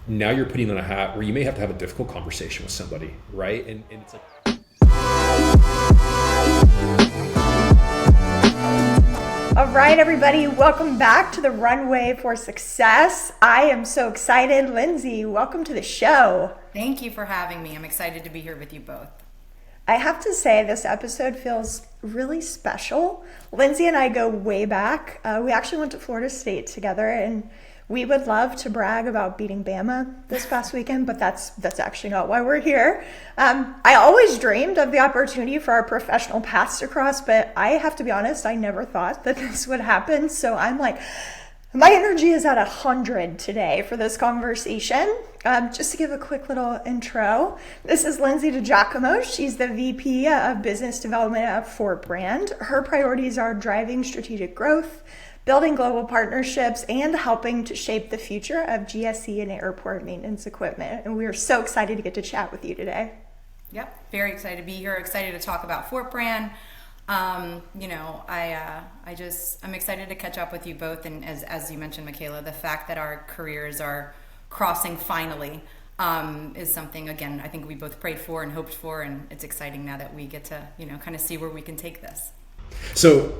now you're putting on a hat where you may have to have a difficult conversation with somebody, right? And it's like, all right, everybody, welcome back to the Runway for Success. I am so excited. Lindsey, welcome to the show. Thank you for having me. I'm excited to be here with you both. I have to say, this episode feels really special. Lindsey and I go way back. We actually went to Florida State together, and we would love to brag about beating Bama this past weekend, but that's actually not why we're here. I always dreamed of the opportunity for our professional paths to cross, but I have to be honest, I never thought that this would happen. So I'm like, my energy is at 100 today for this conversation. Just to give a quick little intro, this is Lindsey DiGiacomo. She's the VP of Business Development at Fortbrand. Her priorities are driving strategic growth, building global partnerships, and helping to shape the future of GSE and airport maintenance equipment. And we are so excited to get to chat with you today. Yep, very excited to be here. Excited to talk about Fortbrand. I'm excited to catch up with you both. And as you mentioned, Michaela, the fact that our careers are crossing finally is something, again, I think we both prayed for and hoped for. And it's exciting now that we get to, kind of see where we can take this. So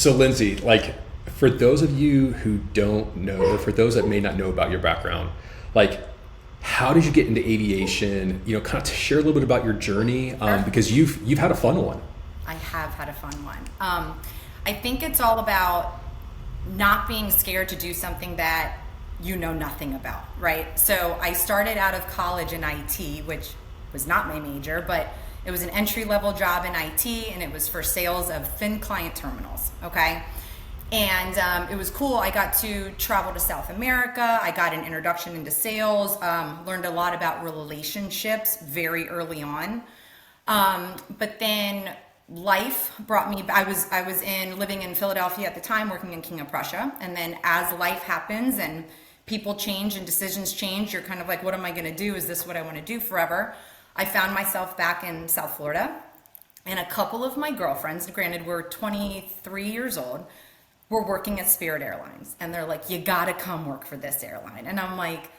Lindsey, like, for those of you who don't know, or for those that may not know about your background, like, how did you get into aviation? Kind of to share a little bit about your journey, because you've had a fun one. I have had a fun one. I think it's all about not being scared to do something that you know nothing about, right? So I started out of college in IT, which was not my major, but it was an entry-level job in IT, and it was for sales of thin client terminals, okay? And it was cool. I got to travel to South America. I got an introduction into sales, learned a lot about relationships very early on. But then life brought me, I was living in Philadelphia at the time, working in King of Prussia. And then as life happens and people change and decisions change, you're kind of like, what am I going to do? Is this what I want to do forever? I found myself back in South Florida, and a couple of my girlfriends, granted we're 23 years old, were working at Spirit Airlines. And they're like, you gotta come work for this airline. And I'm like,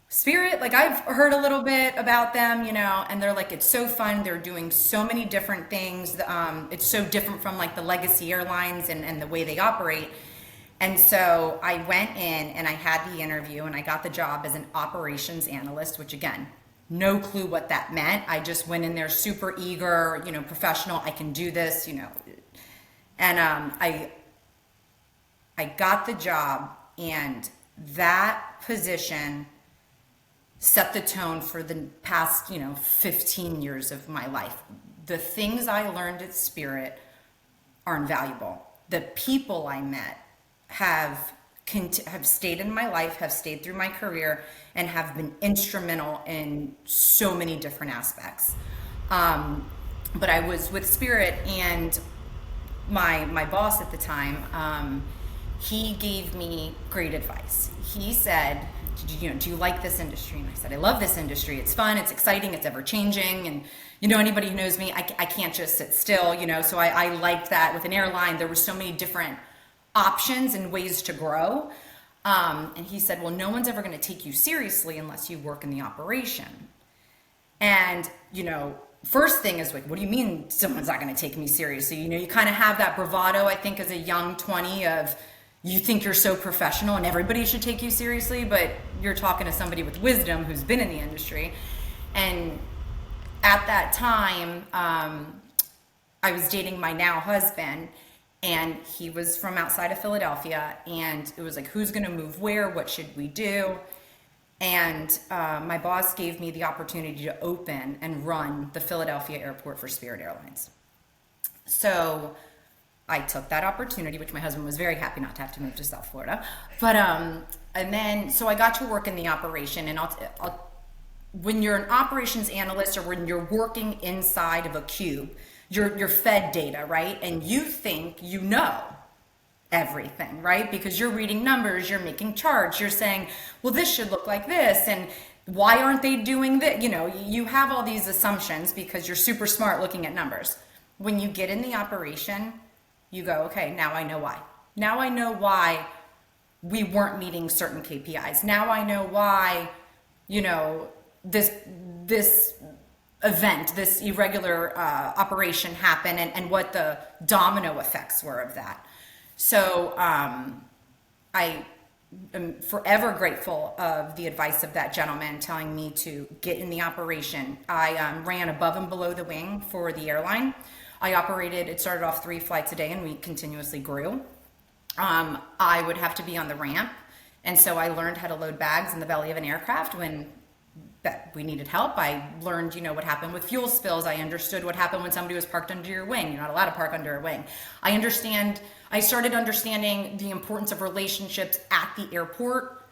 Spirit? Like, I've heard a little bit about them, and they're like, it's so fun. They're doing so many different things. It's so different from like the legacy airlines and the way they operate. And so I went in and I had the interview, and I got the job as an operations analyst, which, again, no clue what that meant. I just went in there super eager, professional. I can do this, and I got the job, and that position set the tone for the past, 15 years of my life. The things I learned at Spirit are invaluable. The people I met have stayed in my life, have stayed through my career, and have been instrumental in so many different aspects. But I was with Spirit, and my boss at the time, he gave me great advice. He said, do you like this industry? And I said, I love this industry. It's fun, it's exciting, it's ever changing. And anybody who knows me, I can't just sit still, so I liked that. With an airline, there were so many different options and ways to grow. And he said, well, no one's ever gonna take you seriously unless you work in the operation. And, first thing is like, what do you mean someone's not gonna take me seriously? You kind of have that bravado, I think, as a young 20 of, you think you're so professional and everybody should take you seriously, but you're talking to somebody with wisdom who's been in the industry. And at that time, I was dating my now husband, and he was from outside of Philadelphia, and it was like, who's gonna move where? What should we do? And my boss gave me the opportunity to open and run the Philadelphia airport for Spirit Airlines. So I took that opportunity, which my husband was very happy not to have to move to South Florida. But, and then, so I got to work in the operation, and when you're an operations analyst, or when you're working inside of a cube, you're fed data, right? And you think you know everything, right? Because you're reading numbers, you're making charts, you're saying, well, this should look like this, and why aren't they doing this? You have all these assumptions because you're super smart looking at numbers. When you get in the operation, you go, okay, now I know why. Now I know why we weren't meeting certain KPIs. Now I know why this event, this irregular operation happen, and what the domino effects were of that. So I am forever grateful of the advice of that gentleman telling me to get in the operation. I ran above and below the wing for the airline. It started off 3 flights a day, and we continuously grew. I would have to be on the ramp, and so I learned how to load bags in the belly of an aircraft when we needed help. I learned, what happened with fuel spills. I understood what happened when somebody was parked under your wing. You're not allowed to park under a wing. I started understanding the importance of relationships at the airport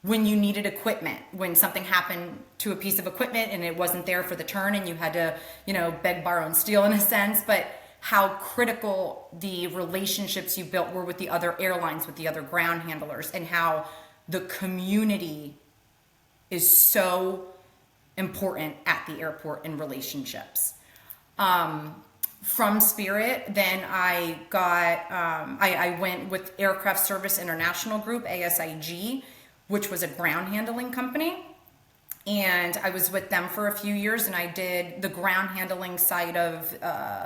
when you needed equipment, when something happened to a piece of equipment and it wasn't there for the turn and you had to, beg, borrow, and steal in a sense, but how critical the relationships you built were with the other airlines, with the other ground handlers, and how the community is so important at the airport in relationships. From Spirit, then I went with Aircraft Service International Group, ASIG, which was a ground handling company. And I was with them for a few years, and I did the ground handling side of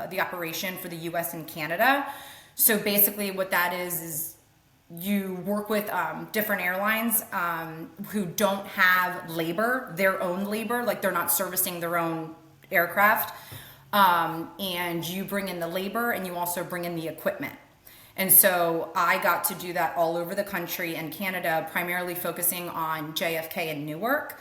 the operation for the US and Canada. So basically what that is you work with different airlines who don't have their own labor, like they're not servicing their own aircraft. And you bring in the labor, and you also bring in the equipment. And so I got to do that all over the country and Canada, primarily focusing on JFK and Newark,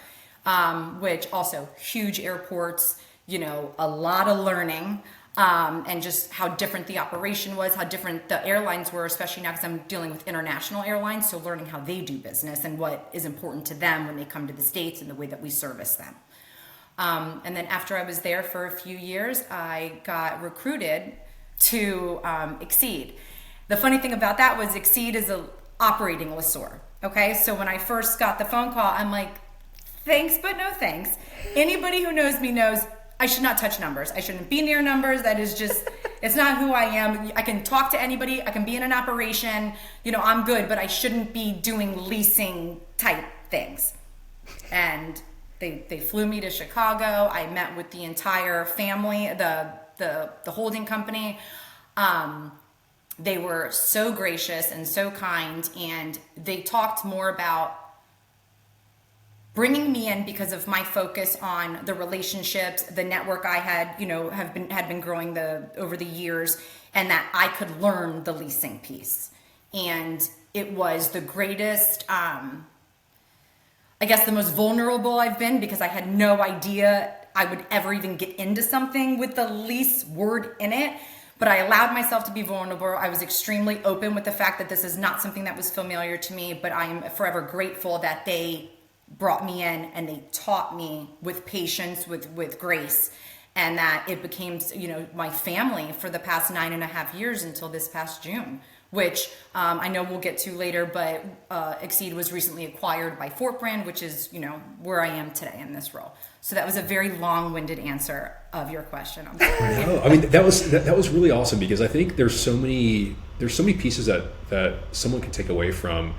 which also huge airports, a lot of learning, and just how different the operation was, how different the airlines were, especially now because I'm dealing with international airlines. So learning how they do business and what is important to them when they come to the States and the way that we service them. And then after I was there for a few years, I got recruited to Xcēd. The funny thing about that was Xcēd is an operating lessor. Okay, so when I first got the phone call, I'm like, thanks, but no thanks. Anybody who knows me knows I should not touch numbers. I shouldn't be near numbers. That is just, it's not who I am. I can talk to anybody. I can be in an operation. I'm good, but I shouldn't be doing leasing type things. And they flew me to Chicago. I met with the entire family, the holding company. They were so gracious and so kind, and they talked more about bringing me in because of my focus on the relationships, the network I had, had been growing over the years, and that I could learn the leasing piece. And it was the greatest, I guess the most vulnerable I've been, because I had no idea I would ever even get into something with the lease word in it. But I allowed myself to be vulnerable. I was extremely open with the fact that this is not something that was familiar to me, but I am forever grateful that they brought me in and they taught me with patience, with grace, and that it became, my family for the past 9.5 years until this past June, which I know we'll get to later, but Xcēd was recently acquired by Fortbrand, which is, where I am today in this role. So that was a very long-winded answer of your question. I'm sorry. No, I mean, that was really awesome, because I think there's so many pieces that someone can take away from,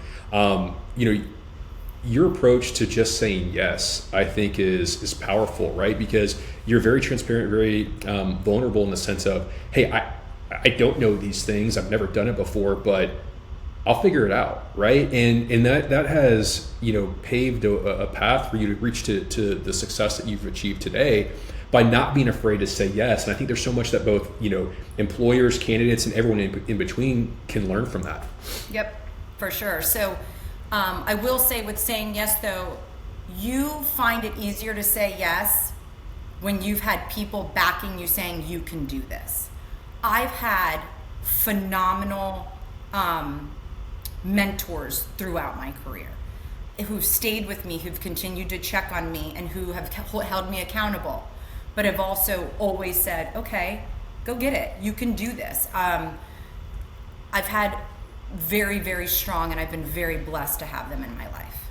your approach to just saying yes, I think is powerful, right? Because you're very transparent, very vulnerable in the sense of, hey, I don't know these things. I've never done it before, but I'll figure it out, right? And that has, paved a path for you to reach to the success that you've achieved today by not being afraid to say yes. And I think there's so much that both, employers, candidates, and everyone in between can learn from that. Yep, for sure. So I will say, with saying yes, though, you find it easier to say yes when you've had people backing you saying you can do this. I've had phenomenal mentors throughout my career who've stayed with me, who've continued to check on me, and who have held me accountable, but have also always said, okay, go get it. You can do this. I've had very, very strong, and I've been very blessed to have them in my life.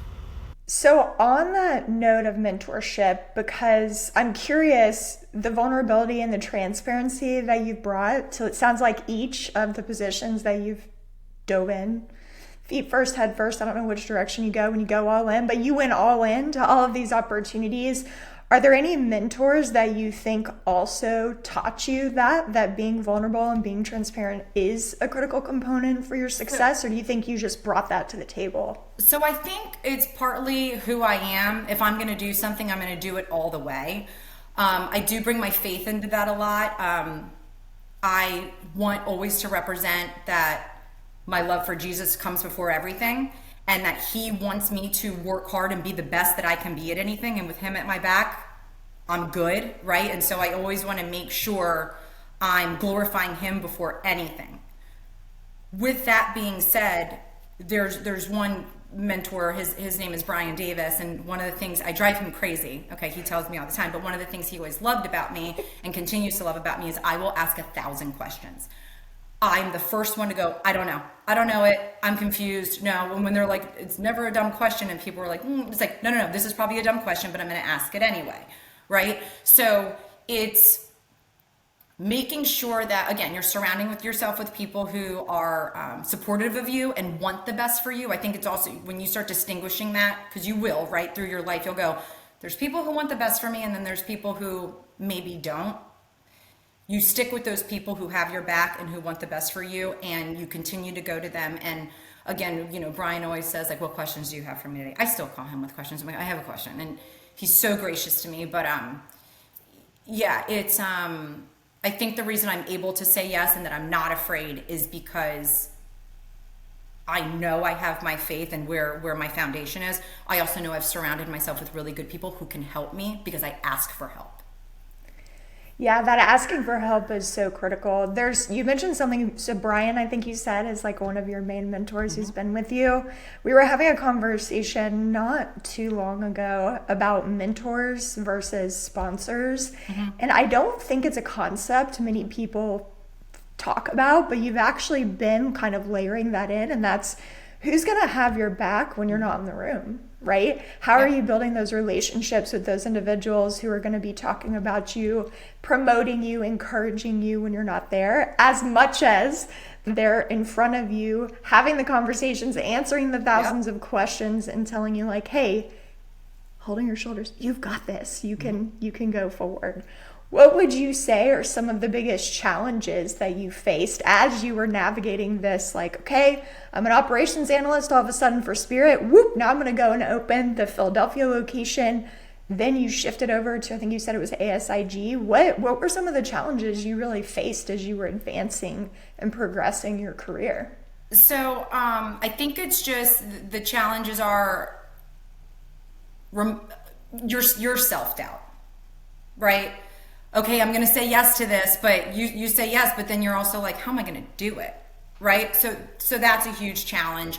So on that note of mentorship, because I'm curious, the vulnerability and the transparency that you've brought, so it sounds like each of the positions that you've dove in, feet first, head first. I don't know which direction you go when you go all in, but you went all in to all of these opportunities. Are there any mentors that you think also taught you that being vulnerable and being transparent is a critical component for your success, or do you think you just brought that to the table? So I think it's partly who I am. If I'm going to do something, I'm going to do it all the way. I do bring my faith into that a lot. I want always to represent that my love for Jesus comes before everything, and that he wants me to work hard and be the best that I can be at anything. And with him at my back, I'm good, right? And so I always want to make sure I'm glorifying him before anything. With that being said, there's one mentor, his name is Brian Davis, and one of the things, I drive him crazy, okay, he tells me all the time, but one of the things he always loved about me and continues to love about me is I will ask 1,000 questions. I'm the first one to go, I don't know it, I'm confused, no. And when they're like, it's never a dumb question, and people are like, it's like, no, this is probably a dumb question, but I'm going to ask it anyway, right? So it's making sure that, again, you're surrounding yourself with people who are supportive of you and want the best for you. I think it's also when you start distinguishing that, because you will, right, through your life, you'll go, there's people who want the best for me, and then there's people who maybe don't. You stick with those people who have your back and who want the best for you, and you continue to go to them. And again, Brian always says, like, what questions do you have for me today? I still call him with questions. I'm like, I have a question. And he's so gracious to me. But yeah, it's, I think the reason I'm able to say yes and that I'm not afraid is because I know I have my faith and where my foundation is. I also know I've surrounded myself with really good people who can help me because I ask for help. Yeah, that asking for help is so critical. You mentioned something, so Brian, I think you said, is like one of your main mentors who's been with you. We were having a conversation not too long ago about mentors versus sponsors. And I don't think it's a concept many people talk about, but you've actually been kind of layering that in, and that's who's going to have your back when you're not in the room, right? How are you building those relationships with those individuals who are going to be talking about you, promoting you, encouraging you when you're not there, as much as they're in front of you, having the conversations, answering the thousands of questions, and telling you like, hey, holding your shoulders, you've got this, you can go forward. What would you say are some of the biggest challenges that you faced as you were navigating this? Like, okay, I'm an operations analyst all of a sudden for Spirit. Whoop, now I'm going to go and open the Philadelphia location. Then you shifted over to, I think you said it was ASIG. What were some of the challenges you really faced as you were advancing and progressing your career? So I think it's just the challenges are your self-doubt, right? Okay, I'm going to say yes to this, but you say yes, but then you're also like, how am I going to do it? Right? So that's a huge challenge.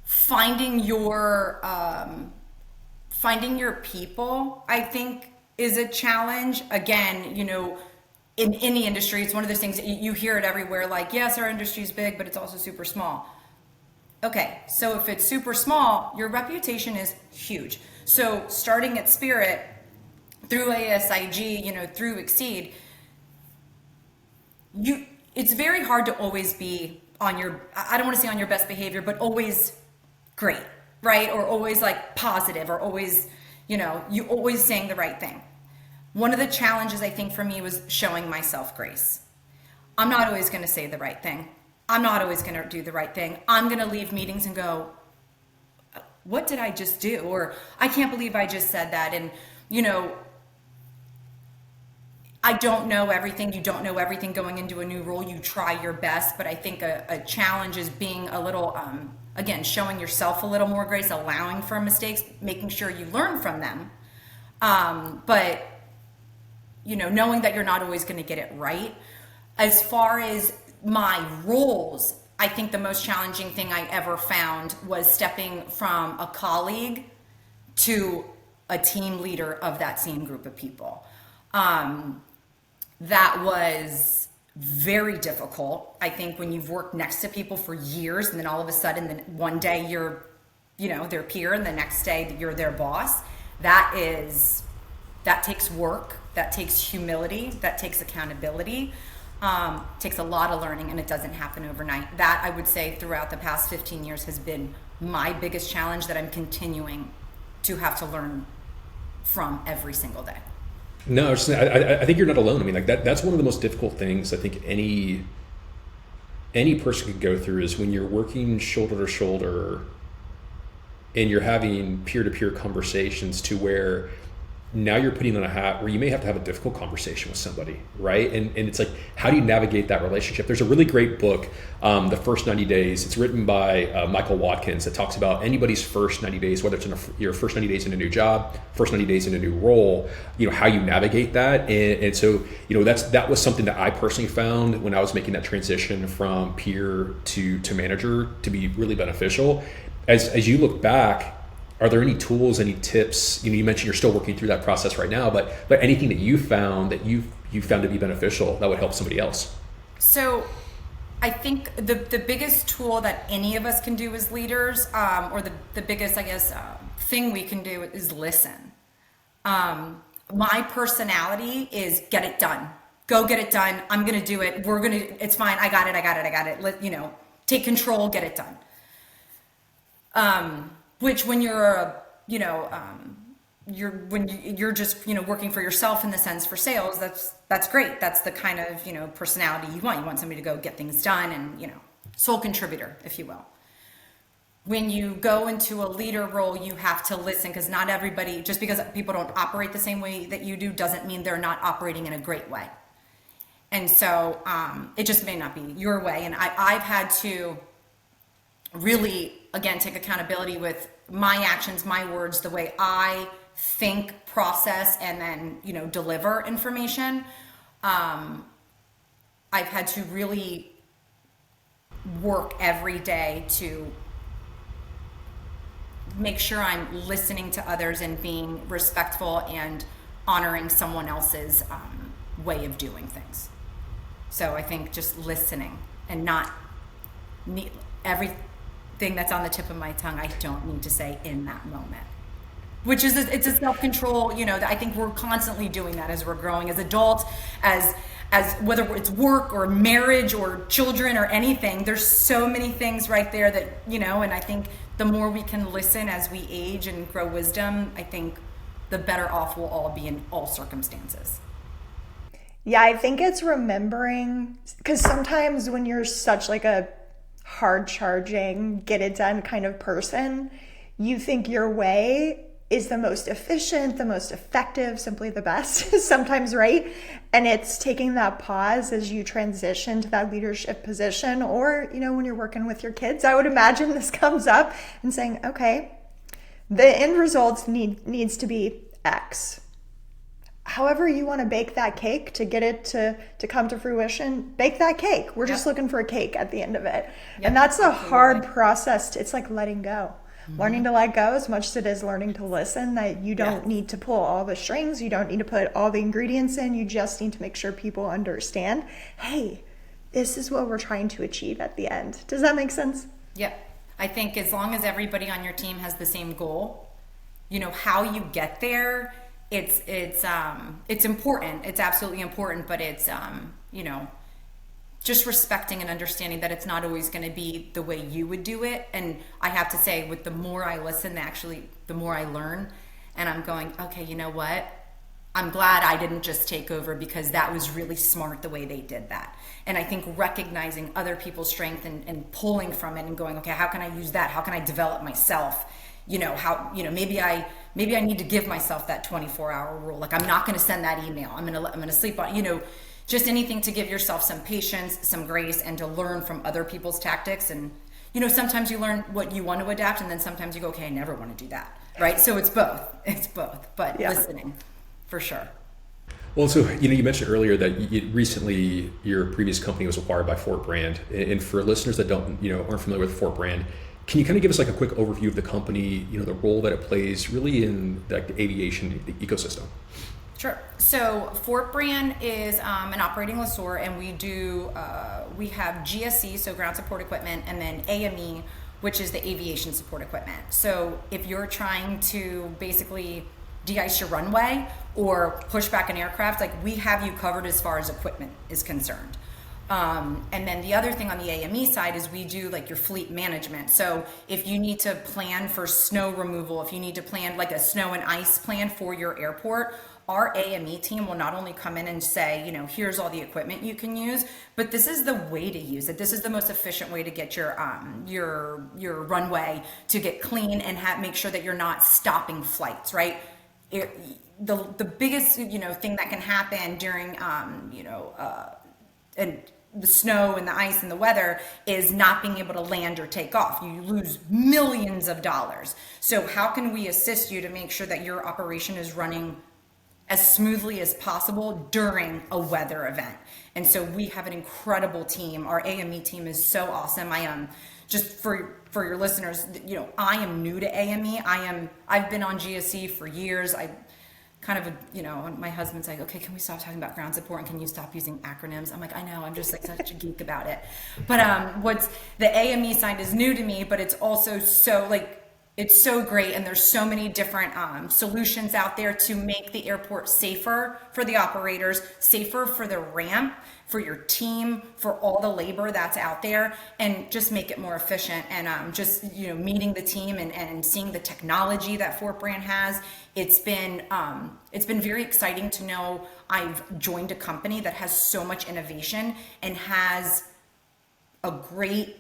Finding your people, I think, is a challenge. Again, in any industry, it's one of those things, you hear it everywhere, like, yes, our industry is big, but it's also super small. Okay, so if it's super small, your reputation is huge. So starting at Spirit, through ASIG, through Xcēd, it's very hard to always be on your, I don't want to say on your best behavior, but always great, right? Or always like positive, or always, you always saying the right thing. One of the challenges I think for me was showing myself grace. I'm not always going to say the right thing. I'm not always going to do the right thing. I'm going to leave meetings and go, what did I just do? Or I can't believe I just said that. And, I don't know everything. You don't know everything going into a new role. You try your best, but I think a challenge is being a little, again, showing yourself a little more grace, allowing for mistakes, making sure you learn from them. But, knowing that you're not always going to get it right. As far as my roles, I think the most challenging thing I ever found was stepping from a colleague to a team leader of that same group of people. That was very difficult. I think when you've worked next to people for years, and then all of a sudden, then one day you're, their peer, and the next day you're their boss, that takes work, that takes humility, that takes accountability. Takes a lot of learning, and it doesn't happen overnight. That, I would say, throughout the past 15 years has been my biggest challenge that I'm continuing to have to learn from every single day. No, I think you're not alone. I mean, like that's one of the most difficult things I think any person could go through, is when you're working shoulder to shoulder and you're having peer-to-peer conversations, to where now you're putting on a hat where you may have to have a difficult conversation with somebody, right? And it's like, how do you navigate that relationship? There's a really great book, The First 90 Days. It's written by Michael Watkins, that talks about anybody's first 90 days, whether it's your first 90 days in a new job, first 90 days in a new role, how you navigate that. And so, that was something that I personally found when I was making that transition from peer to manager to be really beneficial. As you look back, are there any tools, any tips? You mentioned you're still working through that process right now, but anything that you found to be beneficial that would help somebody else? So I think the biggest tool that any of us can do as leaders, or the biggest, I guess, thing we can do is listen. My personality is get it done. Go get it done. I'm going to do it. It's fine. I got it. Take control, get it done. Which, when you're you're just working for yourself, in the sense for sales, that's great. That's the kind of personality you want. You want somebody to go get things done, and sole contributor, if you will. When you go into a leader role, you have to listen, because not everybody, just because people don't operate the same way that you do, doesn't mean they're not operating in a great way. And so it just may not be your way. And I've had to really, again, take accountability with my actions, my words, the way I think, process, and then, deliver information. I've had to really work every day to make sure I'm listening to others and being respectful and honoring someone else's way of doing things. So I think just listening, and not everything that's on the tip of my tongue, I don't need to say in that moment, which is it's a self-control. I think we're constantly doing that as we're growing as adults, as whether it's work or marriage or children or anything. There's so many things right there that and I think the more we can listen as we age and grow wisdom, I think the better off we'll all be in all circumstances. Yeah, I think it's remembering, because sometimes when you're such like a hard charging, get it done kind of person, you think your way is the most efficient, the most effective, simply the best sometimes, right? And it's taking that pause as you transition to that leadership position, or when you're working with your kids. I would imagine this comes up, and saying, okay, the end result needs to be X. However you want to bake that cake to get it to come to fruition, bake that cake. We're just looking for a cake at the end of it. And that's a hard process. It's like letting go. Mm-hmm. Learning to let go, as much as it is learning to listen, that you don't need to pull all the strings. You don't need to put all the ingredients in. You just need to make sure people understand, hey, this is what we're trying to achieve at the end. Does that make sense? Yeah. I think as long as everybody on your team has the same goal, how you get there, it's important. It's absolutely important, but it's just respecting and understanding that it's not always going to be the way you would do it. And I have to say, with the more I listen, actually, the more I learn. And I'm going, okay, you know what? I'm glad I didn't just take over, because that was really smart the way they did that. And I think recognizing other people's strength and pulling from it and going, okay, how can I use that? How can I develop myself? Maybe I need to give myself that 24-hour rule. Like, I'm not going to send that email. I'm going to sleep on, just anything to give yourself some patience, some grace, and to learn from other people's tactics. And, sometimes you learn what you want to adapt, and then sometimes you go, okay, I never want to do that. Right. So it's both, but listening for sure. Well, so, you mentioned earlier that recently your previous company was acquired by Fortbrand. And for listeners that aren't familiar with Fortbrand, can you kind of give us like a quick overview of the company, the role that it plays really in the aviation ecosystem? Sure. So Fortbrand is an operating lessor, and we have GSE, so ground support equipment, and then AME, which is the aviation support equipment. So if you're trying to basically de-ice your runway or push back an aircraft, like, we have you covered as far as equipment is concerned. And then the other thing on the AME side is we do like your fleet management. So if you need to plan for snow removal, if you need to plan like a snow and ice plan for your airport, our AME team will not only come in and say, here's all the equipment you can use, but this is the way to use it. This is the most efficient way to get your runway to get clean and make sure that you're not stopping flights, right? The biggest thing that can happen during and the snow and the ice and the weather is not being able to land or take off. You lose millions of dollars. So how can we assist you to make sure that your operation is running as smoothly as possible during a weather event? And so we have an incredible team. Our AME team is so awesome. I am just for your listeners, I am new to AME. I've been on GSE for years. I kind of, my husband's like, okay, can we stop talking about ground support and can you stop using acronyms? I'm like, I know, I'm just like such a geek about it. But what's the AME side is new to me, but it's also it's so great. And there's so many different solutions out there to make the airport safer for the operators, safer for the ramp, for your team, for all the labor that's out there, and just make it more efficient. And meeting the team and seeing the technology that Fortbrand has, it's been very exciting to know I've joined a company that has so much innovation and has a great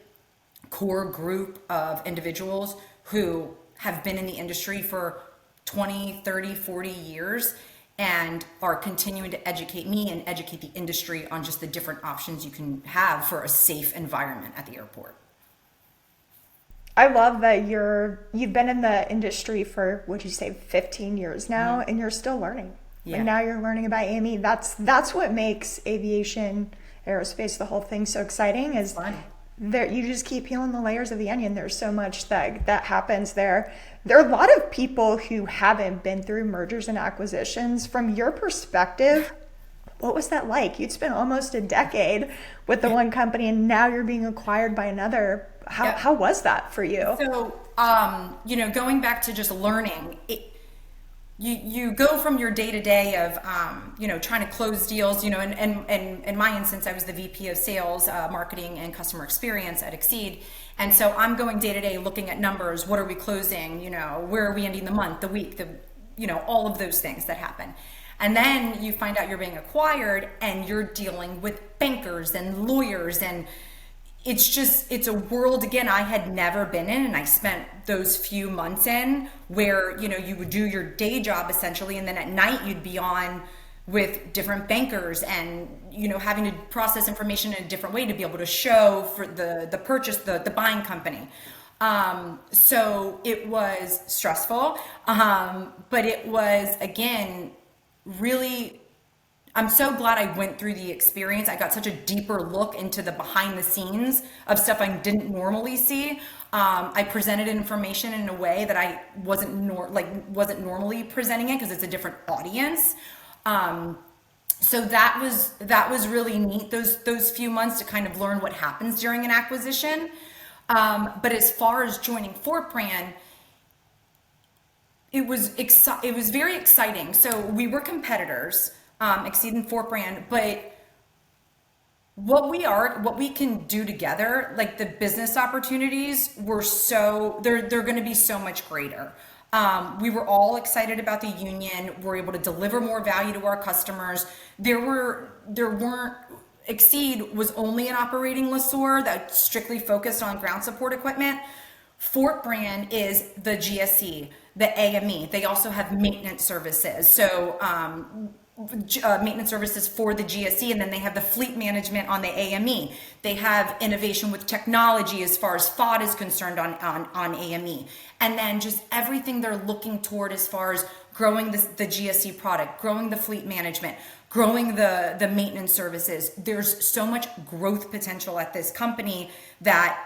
core group of individuals who have been in the industry for 20, 30, 40 years and are continuing to educate me and educate the industry on just the different options you can have for a safe environment at the airport. I love that you've been in the industry for, would you say, 15 years now, and you're still learning. Yeah. And now you're learning about AME. That's what makes aviation, aerospace, the whole thing so exciting is there, you just keep peeling the layers of the onion. There's so much that happens there. There are a lot of people who haven't been through mergers and acquisitions. From your perspective, what was that like? You'd spent almost a decade with the one company and now you're being acquired by another. How was that for you? So, going back to just learning, you go from your day-to-day of, trying to close deals, and in my instance, I was the VP of sales, marketing and customer experience at Xcēd. And so I'm going day-to-day looking at numbers. What are we closing? Where are we ending the month, the week, all of those things that happen. And then you find out you're being acquired and you're dealing with bankers and lawyers, and it's a world, again, I had never been in, and I spent those few months in where, you would do your day job essentially, and then at night you'd be on with different bankers and, having to process information in a different way to be able to show for the purchase, the buying company. So it was stressful, but it was, again, really, I'm so glad I went through the experience. I got such a deeper look into the behind the scenes of stuff I didn't normally see. I presented information in a way that I wasn't normally presenting it because it's a different audience. So that was really neat. Those few months to kind of learn what happens during an acquisition. But as far as joining Fortbrand, it was very exciting. So we were competitors. Xcēd and Fortbrand, but what we can do together, like the business opportunities they're going to be so much greater. We were all excited about the union. We're able to deliver more value to our customers. Xcēd was only an operating lessor that strictly focused on ground support equipment. Fortbrand is the GSE, the AME. They also have maintenance services. So, maintenance services for the GSE, and then they have the fleet management on the AME. They have innovation with technology as far as FOD is concerned on AME, and then just everything they're looking toward as far as growing the GSE product, growing the fleet management, growing the maintenance services. There's so much growth potential at this company that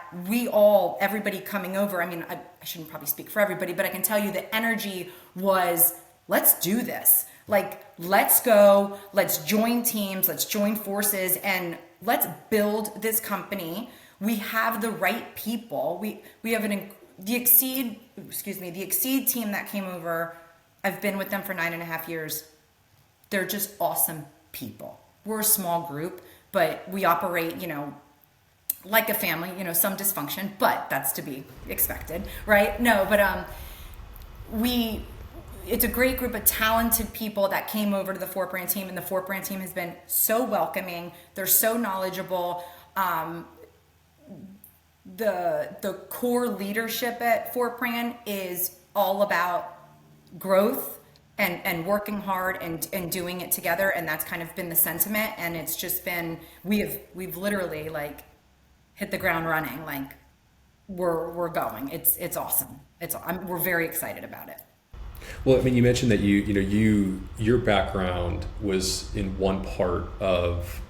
everybody coming over, I mean, I shouldn't probably speak for everybody, but I can tell you the energy was, let's do this. Like, let's go, let's join teams, let's join forces, and let's build this company. We have the right people. We have the Xcēd team that came over. I've been with them for 9.5 years. They're just awesome people. We're a small group, but we operate, like a family, some dysfunction, but that's to be expected, right? No, but it's a great group of talented people that came over to the Fortbrand team, and the Fortbrand team has been so welcoming. They're so knowledgeable. The core leadership at Fortbrand is all about growth and working hard and doing it together, and that's kind of been the sentiment. And it's just been, we've literally like hit the ground running. Like we're going. It's awesome. We're very excited about it. Well, I mean, you mentioned that your background was in one part of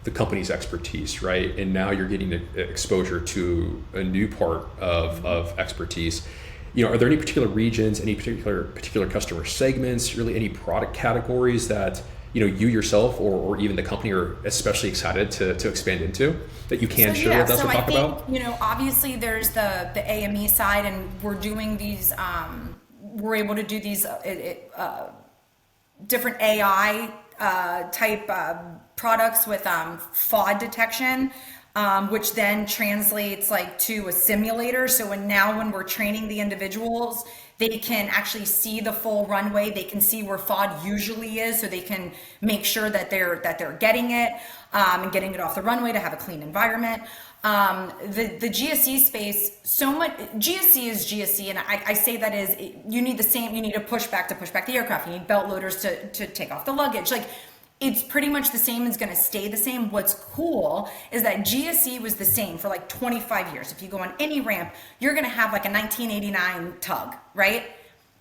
the company's expertise, right? And now you're getting exposure to a new part of expertise. Are there any particular regions, any particular customer segments, really any product categories that you yourself or even the company are especially excited to expand into that you can share with us or talk about? Obviously there's the AME side, and we're doing these. We're able to do these different AI type products with FOD detection, which then translates like to a simulator. So when we're training the individuals, they can actually see the full runway. They can see where FOD usually is, so they can make sure that they're getting it and getting it off the runway to have a clean environment. The GSE space, so much GSE is GSE, and I say that is you need a pushback to push back the aircraft. You need belt loaders to take off the luggage. Like it's pretty much the same, is going to stay the same. What's cool is that GSE was the same for like 25 years. If you go on any ramp, you're going to have like a 1989 tug, right?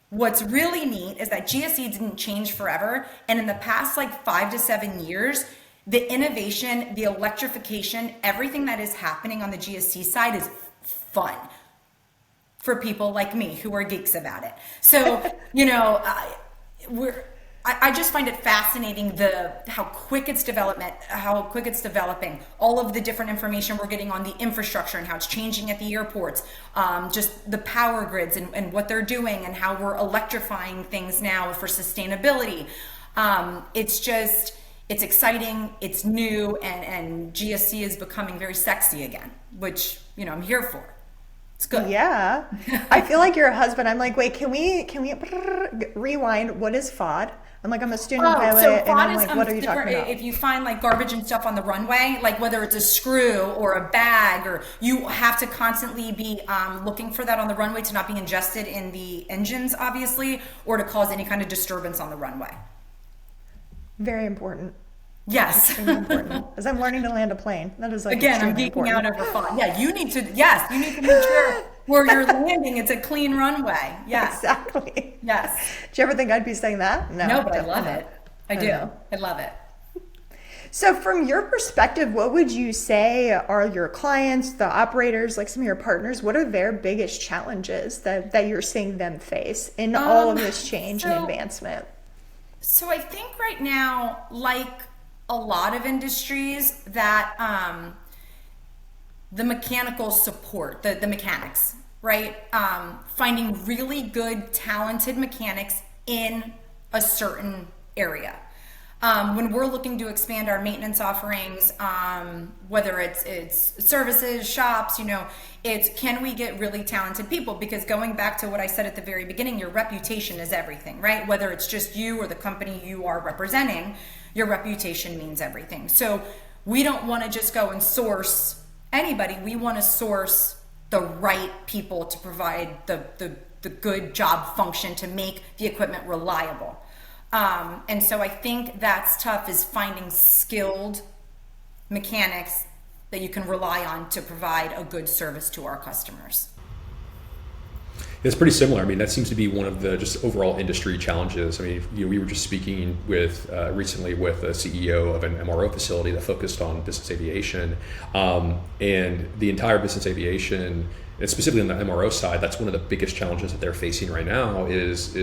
What's really neat is that GSE didn't change forever. And in the past like 5 to 7 years, the innovation, the electrification, everything that is happening on the GSC side is fun for people like me who are geeks about it. So, I just find it fascinating how quick it's developing, all of the different information we're getting on the infrastructure and how it's changing at the airports, just the power grids and what they're doing and how we're electrifying things now for sustainability. It's exciting, it's new, and GSC is becoming very sexy again, which, I'm here for. It's good. Yeah. I feel like you're a husband. I'm like, wait, can we rewind? What is FOD? I'm like, I'm a student pilot, so and I'm like, what are you talking about? If you find like garbage and stuff on the runway, like whether it's a screw or a bag, or you have to constantly be looking for that on the runway to not be ingested in the engines, obviously, or to cause any kind of disturbance on the runway. Very important. Yes. Extremely important. As I'm learning to land a plane. That is like again, I'm geeking out over fun. Yeah, you need to make sure where you're landing, it's a clean runway. Yeah. Exactly. Yes. Do you ever think I'd be saying that? No, but I love it. I do. I love it. So from your perspective, what would you say are your clients, the operators, like some of your partners, what are their biggest challenges that you're seeing them face in all of this change and advancement? So I think right now, like a lot of industries, that the mechanical support, the mechanics, right? Finding really good, talented mechanics in a certain area. When we're looking to expand our maintenance offerings, whether it's services, shops, it's can we get really talented people? Because going back to what I said at the very beginning, your reputation is everything, right? Whether it's just you or the company you are representing, your reputation means everything. So we don't want to just go and source anybody. We want to source the right people to provide the good job function to make the equipment reliable. And so I think that's tough, is finding skilled mechanics that you can rely on to provide a good service to our customers. It's pretty similar. I mean, that seems to be one of the just overall industry challenges. I mean, we were just speaking recently with a CEO of an MRO facility that focused on business aviation, and the entire business aviation, and specifically on the MRO side, that's one of the biggest challenges that they're facing right now is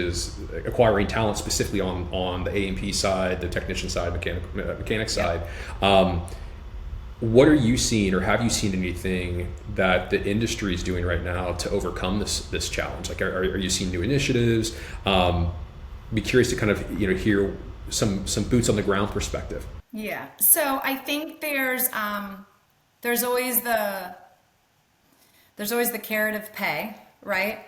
acquiring talent, specifically on the A&P side, the technician side, mechanic side. What are you seeing, or have you seen anything that the industry is doing right now to overcome this challenge? Like, are you seeing new initiatives? Be curious to kind of hear some boots on the ground perspective. Yeah. So I think there's always the carrot of pay, right?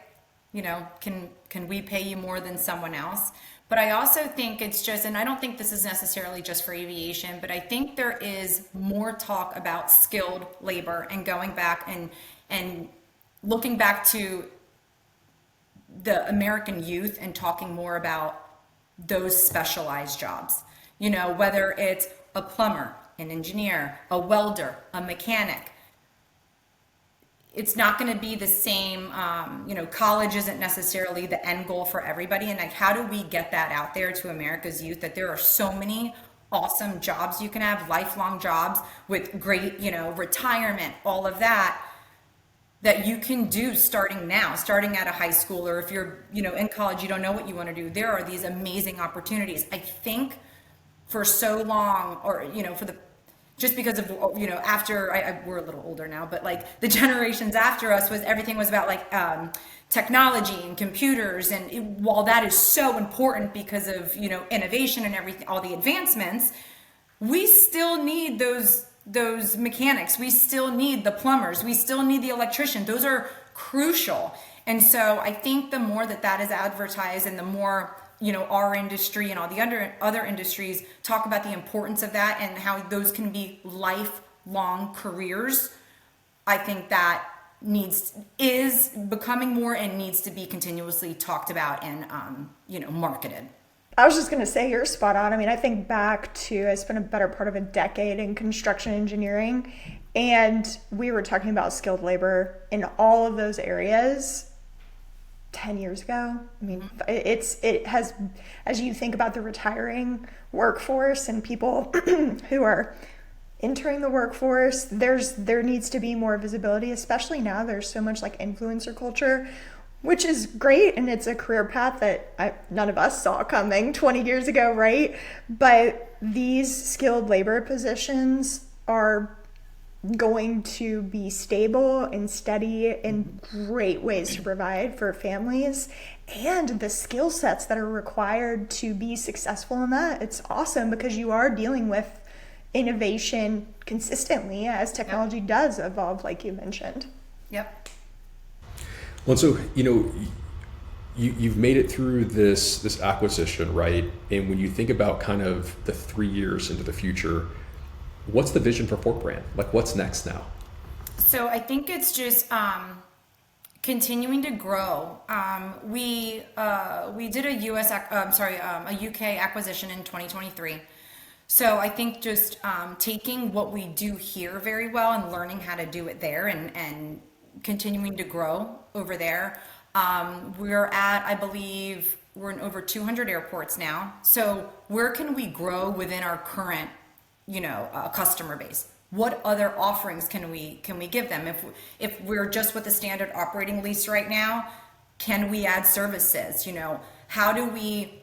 You know, can we pay you more than someone else? But I also think it's just, and I don't think this is necessarily just for aviation, but I think there is more talk about skilled labor and going back and looking back to the American youth and talking more about those specialized jobs. You know, whether it's a plumber, an engineer, a welder, a mechanic. It's not going to be the same. You know, college isn't necessarily the end goal for everybody. And like, how do we get that out there to America's youth, that there are so many awesome jobs you can have, lifelong jobs with great, you know, retirement, all of that, that you can do starting now, starting out of high school, or if you're, you know, in college, you don't know what you want to do. There are these amazing opportunities. I think for so long, or, you know, just because of, you know, after we're a little older now, but like the generations after us, everything was about like technology and computers. And while that is so important because of, you know, innovation and everything, all the advancements, we still need those mechanics. We still need the plumbers. We still need the electrician. Those are crucial. And so I think the more that is advertised, and the more, you know, our industry and all the other industries talk about the importance of that and how those can be lifelong careers, I think that is becoming more and needs to be continuously talked about and, you know, marketed. I was just going to say, you're spot on. I mean, I think back to, I spent a better part of a decade in construction engineering, and we were talking about skilled labor in all of those areas 10 years ago. I mean, it has, as you think about the retiring workforce and people who are entering the workforce, there needs to be more visibility, especially now. There's so much like influencer culture, which is great, and it's a career path that none of us saw coming 20 years ago, right? But these skilled labor positions are going to be stable and steady and great ways to provide for families, and the skill sets that are required to be successful in that. It's awesome because you are dealing with innovation consistently as technology does evolve, like you mentioned. Yep. Well, so, you know, you've made it through this acquisition, right? And when you think about kind of the 3 years into the future, what's the vision for Fortbrand? Like, what's next now? So I think it's just continuing to grow. We did a UK acquisition in 2023. So I think just taking what we do here very well and learning how to do it there, and continuing to grow over there. I believe we're in over 200 airports now. So where can we grow within our current, you know, customer base? What other offerings can we give them? If we're just with the standard operating lease right now, can we add services? You know, how do we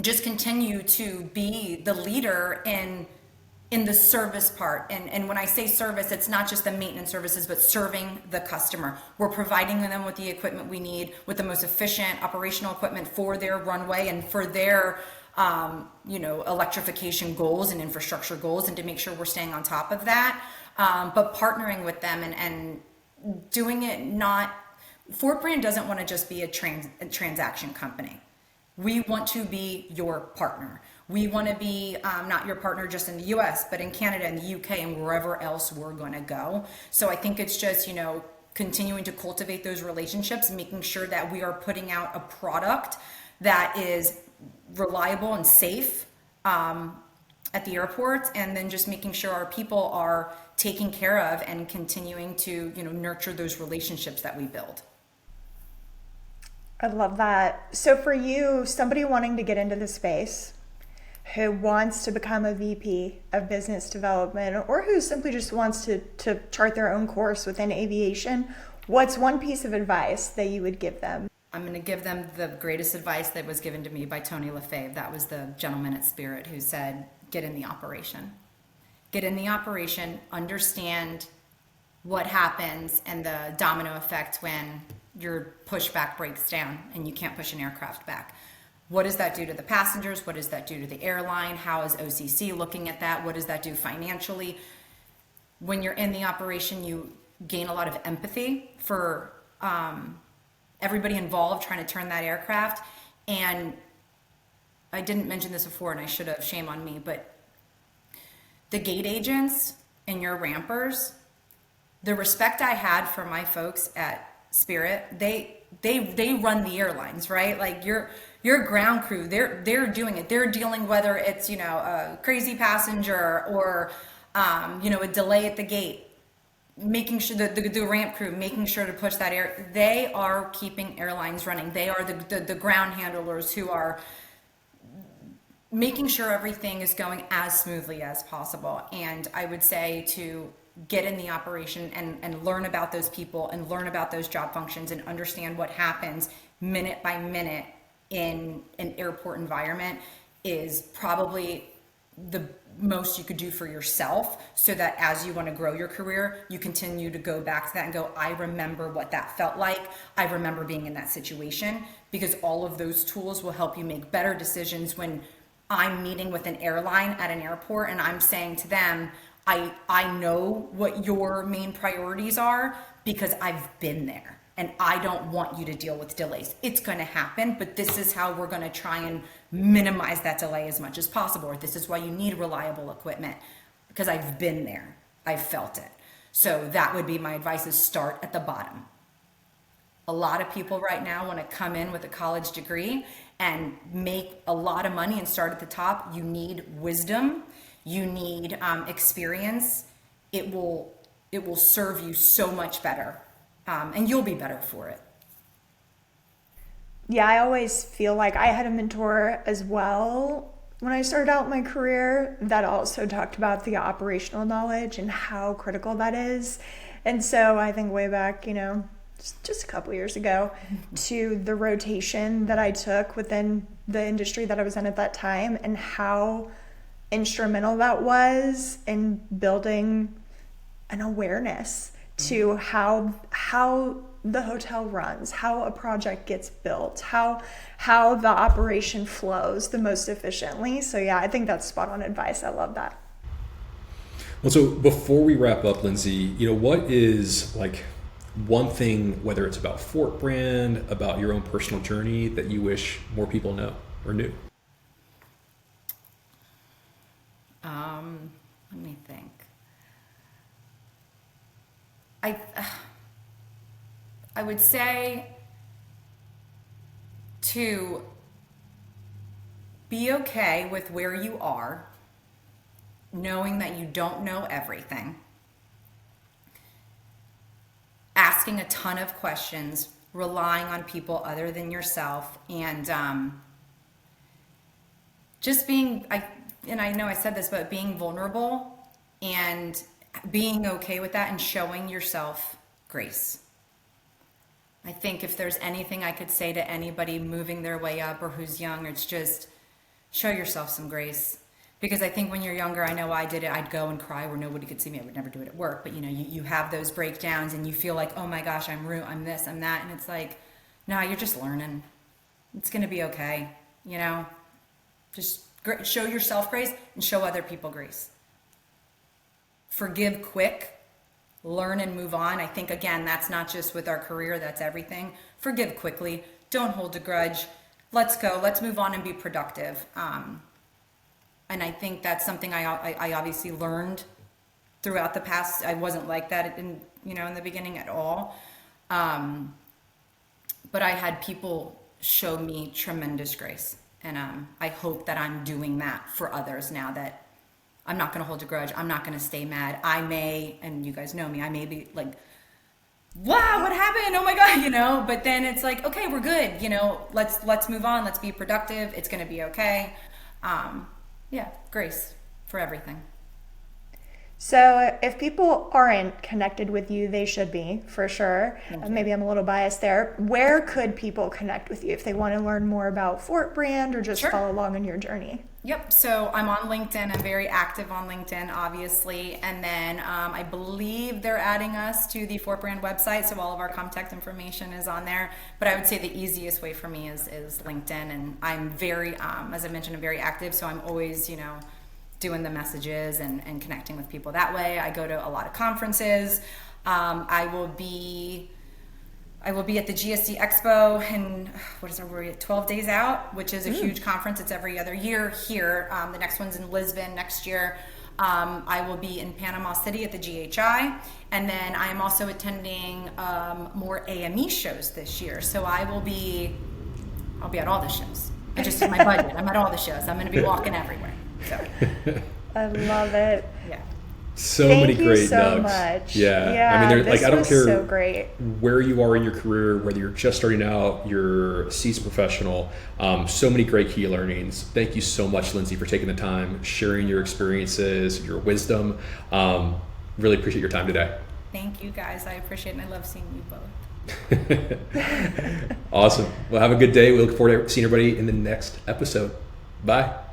just continue to be the leader in the service part? And when I say service, it's not just the maintenance services, but serving the customer. We're providing them with the equipment we need, with the most efficient operational equipment for their runway and for their you know, electrification goals and infrastructure goals, and to make sure we're staying on top of that. But partnering with them and doing it, Fortbrand doesn't want to just be a transaction company. We want to be your partner. We want to be not your partner just in the US, but in Canada and the UK and wherever else we're going to go. So I think it's just, you know, continuing to cultivate those relationships and making sure that we are putting out a product that is reliable and safe at the airports, and then just making sure our people are taken care of and continuing to, you know, nurture those relationships that we build. I love that. So for you, somebody wanting to get into the space, who wants to become a VP of business development, or who simply just wants to chart their own course within aviation, what's one piece of advice that you would give them? I'm going to give them the greatest advice that was given to me by Tony LaFave. That was the gentleman at Spirit who said, get in the operation. Get in the operation, understand what happens and the domino effect when your pushback breaks down and you can't push an aircraft back. What does that do to the passengers? What does that do to the airline? How is OCC looking at that? What does that do financially? When you're in the operation, you gain a lot of empathy for everybody involved trying to turn that aircraft. And I didn't mention this before, and I should have, shame on me, but the gate agents and your rampers, the respect I had for my folks at Spirit, they run the airlines, right? Like your ground crew, they're doing it. They're dealing, whether it's, a crazy passenger or, a delay at the gate, making sure that the ramp crew, making sure to push that air. They are keeping airlines running. They are the ground handlers who are making sure everything is going as smoothly as possible. And I would say to get in the operation and learn about those people and learn about those job functions and understand what happens minute by minute in an airport environment is probably the most you could do for yourself, so that as you want to grow your career, you continue to go back to that and go, I remember what that felt like. I remember being in that situation, because all of those tools will help you make better decisions when I'm meeting with an airline at an airport and I'm saying to them, I know what your main priorities are because I've been there, and I don't want you to deal with delays. It's going to happen, but this is how we're going to try and minimize that delay as much as possible. Or this is why you need reliable equipment, because I've been there. I've felt it. So that would be my advice, is start at the bottom. A lot of people right now want to come in with a college degree and make a lot of money and start at the top. You need wisdom. You need experience. It will serve you so much better, and you'll be better for it. Yeah, I always feel like I had a mentor as well when I started out my career that also talked about the operational knowledge and how critical that is. And so I think way back, just a couple years ago, to the rotation that I took within the industry that I was in at that time, and how instrumental that was in building an awareness to how the hotel runs, how a project gets built, how the operation flows the most efficiently. So yeah, I think that's spot on advice. I love that. Well, so before we wrap up, Lindsey, what is like one thing, whether it's about Fortbrand, about your own personal journey, that you wish more people know or knew? Let me think. I would say to be okay with where you are, knowing that you don't know everything, asking a ton of questions, relying on people other than yourself, and just being, and I know I said this, but being vulnerable and being okay with that and showing yourself grace. I think if there's anything I could say to anybody moving their way up or who's young, it's just show yourself some grace. Because I think when you're younger, I know I did it, I'd go and cry where nobody could see me. I would never do it at work, but you have those breakdowns and you feel like, oh my gosh, I'm this, I'm that. And it's like, no, you're just learning. It's going to be okay. Just show yourself grace and show other people grace. Forgive quick, learn and move on. I think, again, that's not just with our career, that's everything. Forgive quickly. Don't hold a grudge. Let's go. Let's move on and be productive. And I think that's something I obviously learned throughout the past. I wasn't like that in the beginning at all. But I had people show me tremendous grace. And I hope that I'm doing that for others now, that I'm not going to hold a grudge. I'm not going to stay mad. I may, and you guys know me, I may be like, wow, what happened? Oh my God, but then it's like, okay, we're good. Let's move on. Let's be productive. It's going to be okay. Yeah, grace for everything. So if people aren't connected with you, they should be, for sure. Maybe I'm a little biased there. Where could people connect with you if they want to learn more about Fortbrand or just follow along on your journey? Yep. So I'm on LinkedIn. I'm very active on LinkedIn, obviously. And then I believe they're adding us to the Fortbrand website. So all of our contact information is on there. But I would say the easiest way for me is LinkedIn. And I'm very, as I mentioned, I'm very active. So I'm always, doing the messages and connecting with people that way. I go to a lot of conferences. I will be at the GSD Expo in, 12 days out, which is a huge conference. It's every other year here. The next one's in Lisbon next year. I will be in Panama City at the GHI. And then I'm also attending more AME shows this year. So I'll be at all the shows. I just did my budget. I'm at all the shows. I'm going to be walking everywhere. So. I love it. Yeah. Many great so nugs. Much. Yeah. I mean, I don't care so great. where you are in your career, whether you're just starting out, you're a seasoned professional. So many great key learnings. Thank you so much, Lindsey, for taking the time, sharing your experiences, your wisdom. Really appreciate your time today. Thank you, guys. I appreciate it, and I love seeing you both. Awesome. Well, have a good day. We look forward to seeing everybody in the next episode. Bye.